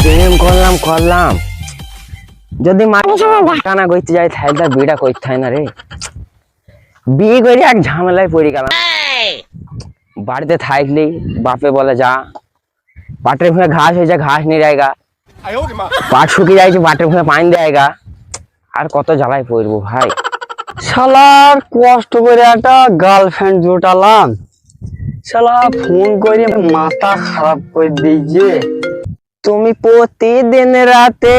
প্রেম করলাম করলাম যদি টানা করতে যাই তাহলে বিয়েটা করতে হয় না রে। বিয়ে করে এক ঝামেলায় পড়ে গেলাম। বাড়িতে থাকলেই বাপে বলে যা, পাটের ভুঁয়ে ঘাস হয়েছে ঘাস নিয়ে যায়গা, পাট শুকিয়ে যাইছে পাটের ভুঁয়ে পানি দেয়গা। আর কত জ্বালায় পড়বো ভাই। শালার কষ্ট করে একটা গার্লফ্রেন্ড জোটালাম, শালা ফোন করে মাথা খারাপ করে দিয়েছে। তুমি প্রতিদিন রাতে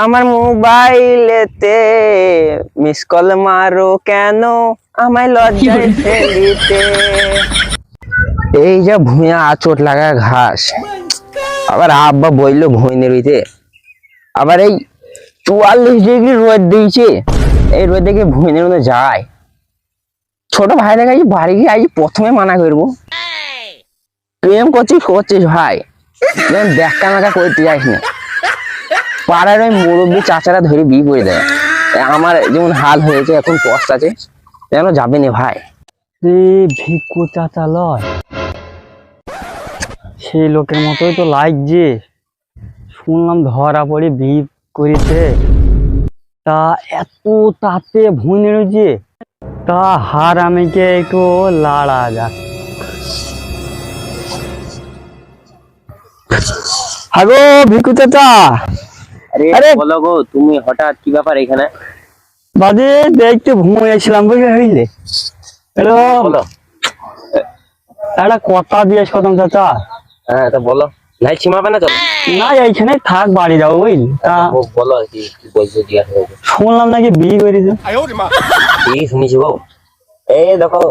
আমার মোবাইলেতে মিস কল মারো কেন আমায় লজ্জায় ফেলিতে। এই যে ভুঁয়া আচট লাগা ঘাস, আবার আব্বা বললো ভুঁইনে রইতে, আবার এই 44 ডিগ্রি রোদ দিয়েছে। এই রোদ দেখে ভুঁইনের মধ্যে যায়। ছোট ভাই দেখা বাড়ি গিয়ে আজ প্রথমে মানা করবো, প্রেম করছিস ভাই, দেখা মাকা করতে যাইস না। পাড়ার ওই মুরব্বী চাচারা ধরে বিয়ে করে দেয়। আমার যেমন হাল হয়েছে এখন পস্তাছে, যেন যাবে না ভাই। ভিক্ষু চাচা লয়, সেই লোকের মতোই তো লাগছে। শুনলাম ধরা পড়ে বিয়ে করেছে, তা এত তাতে ভুঁই রয়েছে, তা হার আমিকে একটু লাড়া যাক। হাগো ভিক্ষু চাচা। আরে বলো গো, তুমি হঠাৎ কি ব্যাপার এখানে? বাজে দেখতে ঘুমিয়েছিলাম বুঝলে হইলে। বলো। একটা কথা জিজ্ঞেস করতাম চাচা। হ্যাঁ তা বলো, নাই সীমাবে না চলো। না এইখানে থাক, বাড়ি যাবো বুঝলি। তা বলো কি বলছো, জিজ্ঞাসা করবো। শুনলাম নাকি বিয়ে করেছে। ঠিক শুনেছি গো। এই দেখো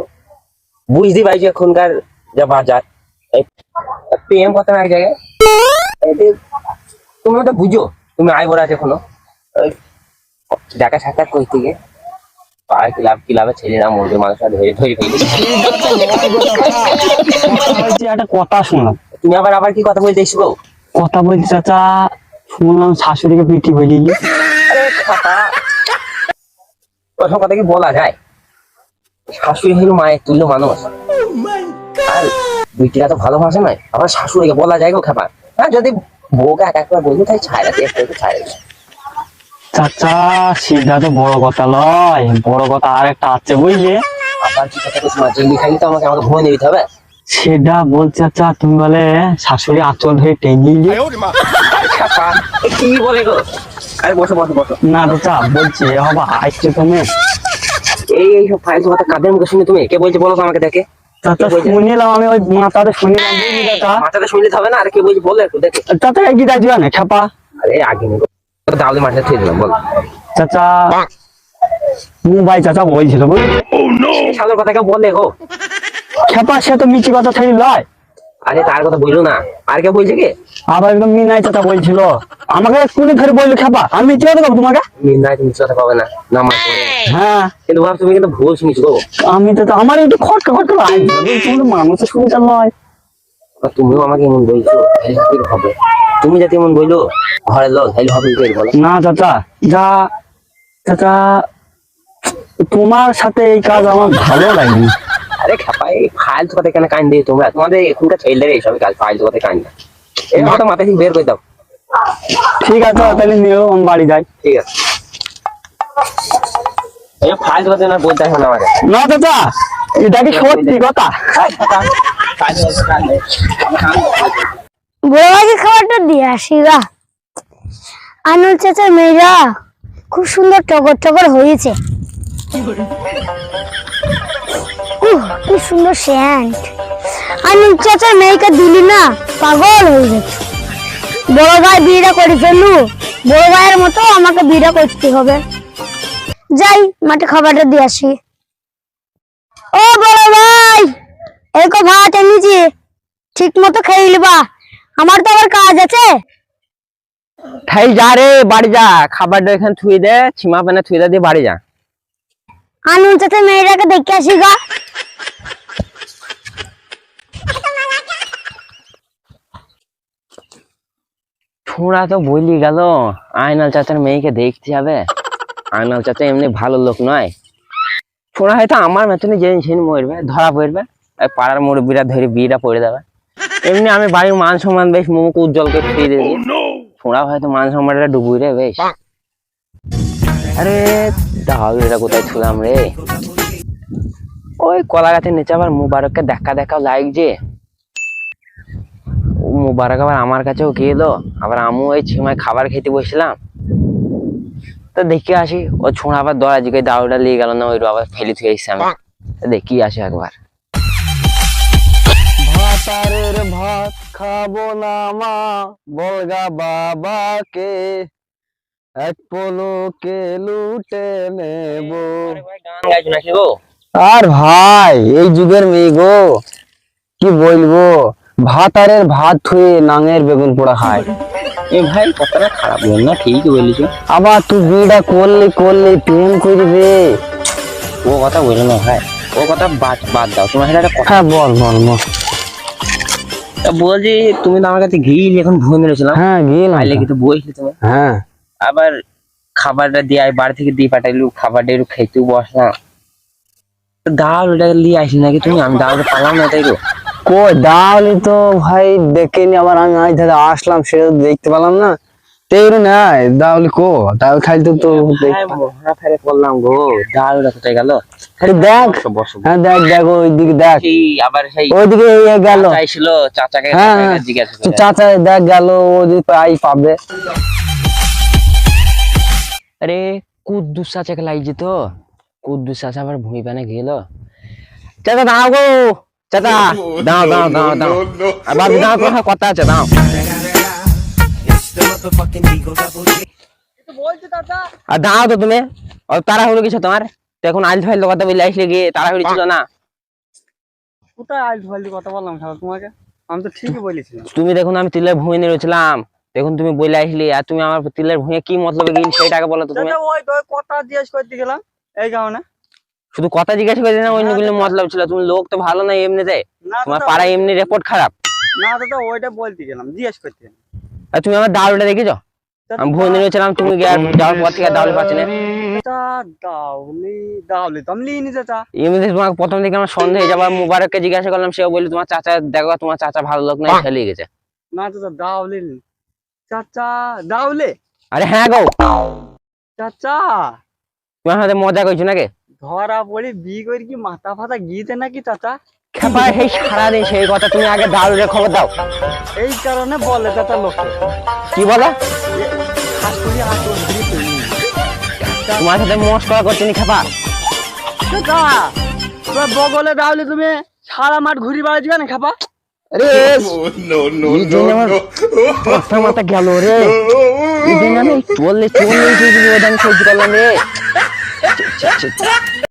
বুঝতে পারছি এখনকার যা বাজার, প্রেম করতে এক জায়গায় তুমি তো বুঝো, তুমি আয় বড় আছে এখনো দেখা সাক্ষাৎ করতে গিয়ে ক্লাবে ছেলেরা মরবে মানুষ ধরে ধরে ফেলি। একটা কথা শুনলাম। তুমি আবার কি কথা বলতে এসছো গো? কথা বলছি চাচা, শুনলাম শাশুড়িকে পিটি হয়ে গেলি। ওসব কথা কি বলা যায়? শাশুড়ি হলো মায়ের তুল্য মানুষ, আর বিটিরা তো ভালোবাসে নয়, আবার শাশুড়িকে বলা যায় গো খাবার। হ্যাঁ যদি বউকে একবার বলবো তাই ছায়রা দিয়ে ছায়রা। চাচা সেটা তো বড় কথা লয়, বড় কথা আর একটা আছে বুঝলে। আবার কি কথা চিংড়ি খাইলে তো আমাকে ঘুমিয়ে নিতে হবে। সেটা বলছে চাচা, তুমি বলে শাশুড়ি আঁচল ধরে টেনে কি বলে গো? আরে বসো বসো বসো। না চাচা বলছি বাবা আসছে তুমি। এইসব ফাইল কথা কাদের মুখে শুনে তুমি কে বলছে বলো তো আমাকে। দেখে চাচা শুনিলাম, আমি ওই মাথাতে শুনিলাম বুঝলি চাচা। মাথাতে শুনলে হবে না, আর কে বলছে বলে একটু দেখে। চাচা এগিয়ে যাচ্ছিস না খেপা। আরে আগে দাউলে মাঠে থেকে দিলাম বল। চাচা ভাই চাচা বলছিল সাধারণ কথা কেউ বলে গো খেপা, সে তো মিছি কথা ছেড়ে লয়। আরে তার কথা বললো না, আর কে বলছে কে? আবার একদম মিনাই চাচা বলছিল আমাকে, কোনে ধরে বললো খেপা, আমি মিছি কথা বলবো তোমাকে। মিনাই তুমি কথা পাবে না নামাজ পড়ে। হ্যাঁ কিন্তু ভাব তুমি কিন্তু ভুল শুনিস গো। আমি তো আমার একটু খটকা খটকা লাগছে, মানুষের শুনতে নয়। তুমিও আমাকে এমন বলছো, হবে তুমি যাতে এমন বললো ঘরের লোক তাহলে হবে বলো না চাচা। যা চাচা তোমার সাথে এই কাজ আমার ভালো লাগেনি। আরে খাপাই ফালতু কথা কেন কান দিয়ে তোমরা, তোমাদের এখনকার ছেলেদের এইসব কাজ ফালতু কথা কান না। এই কথা মাথা থেকে বের করে দাও। ঠিক আছে তাহলে নিও, আমি বাড়ি যাই। ঠিক আছে, এই ফালতু কথা না বলতে হয় না আমাকে। না চাচা এটা কি সত্যি কথা? বড় ভাইকে খাবারটা দিয়ে আসি গা। আনুল চাচার মেয়েরা খুব সুন্দর টগর টগর হয়েছে। কি সুন্দর সেন্ট। আনুল চাচার মেয়েকে দিলি না পাগল হয়ে গেছে। বড় ভাই বিয়েটা করে ফেলু, বড় ভাইয়ের মতো আমাকে বিয়েটা করতে হবে। যাই মাঠে খাবারটা দিয়ে আসি। ও বড় ভাই, এরকম ভাত এনেছি, ঠিক মতো খেয়ে নিবা, আমার তো আবার কাজ আছে। তাই যা রে, বাড়ি যা, খাবারটা এখানে থুই দে, সীমা পেনে থুই দিয়ে বাড়ি যা। আনুন চাচা মেয়েটাকে দেখে আসি গা। ছোড়া তো বলি গেল আয়নাল চাচার মেয়েকে দেখতে হবে। আয়নাল চাচা এমনি ভালো লোক নয়। ছোড়া হয়তো আমার মতনই যেদিন মরবে, ধরা পড়বে, পাড়ার মুরব্বীরা ধরে বিয়েটা পড়ে দেবে। এমনি আমি বাড়ির মান সম্মান বেশ মুখ উজ্জ্বল করে ফিরে দেবো। ছোঁড়া হয়তো মান সম্মানটা ডুবুই রে বেশ। আরে দাউলিটা কোথায় ছুলাম রে? ওই কলা গাছের নিচে আবার মুবারককে দেখা দেখা লাগছে। ও মুবারক আবার আমার কাছেও গেলো, আবার আমু ওই ছিমায় খাবার খেতে বসছিলাম, তো দেখি আসি ও ছোঁড়া আবার দরা জিগে দাউটা নিয়ে গেল না, ওই আবার ফেলে থেকে এসছি আমি। তো দেখি আসি একবার। ভাতারের ভাত খাবো না মা, বলগা বাবাকে, এক পলকে লুটে নেবো। গান গাইছো নাকি গো? আর ভাই এই যুগের মেয়ে গো, কি বলবো, ভাতারের ভাত থুয়ে নাঙের বেগুন পোড়া খায়। এ ভাই কথাটা খারাপ বল না, ঠিকই বলেছো। আবার তুই বিয়েটা করলে প্রেম করবে। ও কথা বলো না ভাই, ও কথা বাদ বাদ দাও। তোমার সাথে একটা কথা হ্যাঁ বল বল বল। বলছি, তুমি তো আমার কাছে ঘিলি এখন ভুল মেরেছিলাম। হ্যাঁ গেলাম আইলে কিন্তু বইছিলে তুমি। হ্যাঁ আবার খাবারটা দিয়ে বাড়ি থেকে দিয়ে পাঠাইলু, খাবারটা একটু খেতেও বসলাম, ডাল ওটা নিয়ে আসলি নাকি তুমি? আমি ডালটা পালাম না তাই তো। কই দাওলি তো ভাই দেখেনি, আবার আমি আজ ধরে আসলাম সেটা তো দেখতে পেলাম না। তেরো নাই দাওলি কো দাওল খাইতে তো মহা ফেরে করলাম গো, ডাল ওটা কোথায় গেল? দেখ। বসো বসো। হ্যাঁ দেখ দেখ ওইদিকে দেখ, সেই আবার সেই ওইদিকে গেল। চাইছিল চাচাকে হ্যাঁ জিজ্ঞাসা তো করে। চাচা দেখ গেল, ওদিকে আই পাবে। আরে কুদ্দুস চাচাকে লাগছে তো, কুদ্দুস চাচা আবার ভূমি পানে গেল। চাচা দাও গো, চাচা দাও দাও দাও দাও, আবার দাও, তোমার কথা আছে দাও। আর দাও তো তুমি, তারা হলো কিছু তোমার তো, এখন আইল ফাইল কথা বলে আসলে গিয়ে তারা হলো ছিল না। কোথায় আইল ফাইল কথা বললাম তোমাকে? আমি তো ঠিকই বলেছিলাম। তুমি দেখুন আমি তিলের ভূমি নিয়েছিলাম, দেখুন তুমি বলে আসলি, আর তুমি আমার তিলের ভূমি কি মতলবে গেলি সেটাকে বলো তো তুমি। ওই তো কথা জিজ্ঞেস করতে গেলাম এই কারণে। শুধু কথা জিজ্ঞাসা করে না, অন্য কোনো মতলব ছিল? তুমি লোক তো ভালো না এমনিতে, তোমার পাড়ায় এমনি রেকর্ড খারাপ। না দাদা ওইটা বলতে গেলাম, জিজ্ঞেস করতে গেলাম। আর তুমি আমার ডাউলটা দেখেছো? আমি ভূমি নিয়েছিলাম, তুমি যাওয়ার পর থেকে ডাউল পাচ্ছি না। দাওলি তো আমি লিনি চাচা। এমনিতে তোমাকে প্রথম থেকে আমার সন্দেহ হয়ে যাবে। মুবারককে জিজ্ঞাসা করলাম, সেও বললো তোমার চাচা দেখো, তোমার চাচা ভালো লোক নাই, ছেলে গেছে। না চাচা দাওলি চাচা দাওলে। আরে হ্যাঁ গো, চাচা তোমার সাথে মজা করছো নাকি? ধরা পড়ে বিয়ে করে কি মাথা ফাতা গিয়েছে নাকি চাচা? খেপা সেই সারাদিন সেই কথা, তুমি আগে ডাউলের খবর দাও। এই কারণে বলে চাচা লোক কি বলে? হাসুরি হাসুরি তোমার সাথে মস্করা করছি নি খেপা। চাচা তোর বগলে দাওলে তুমি সারা মাঠ ঘুরি বেড়াচ্ছি কেন খাপা? আরে মাথা মাথা গেল রে, চললে সহ্য করলাম রে।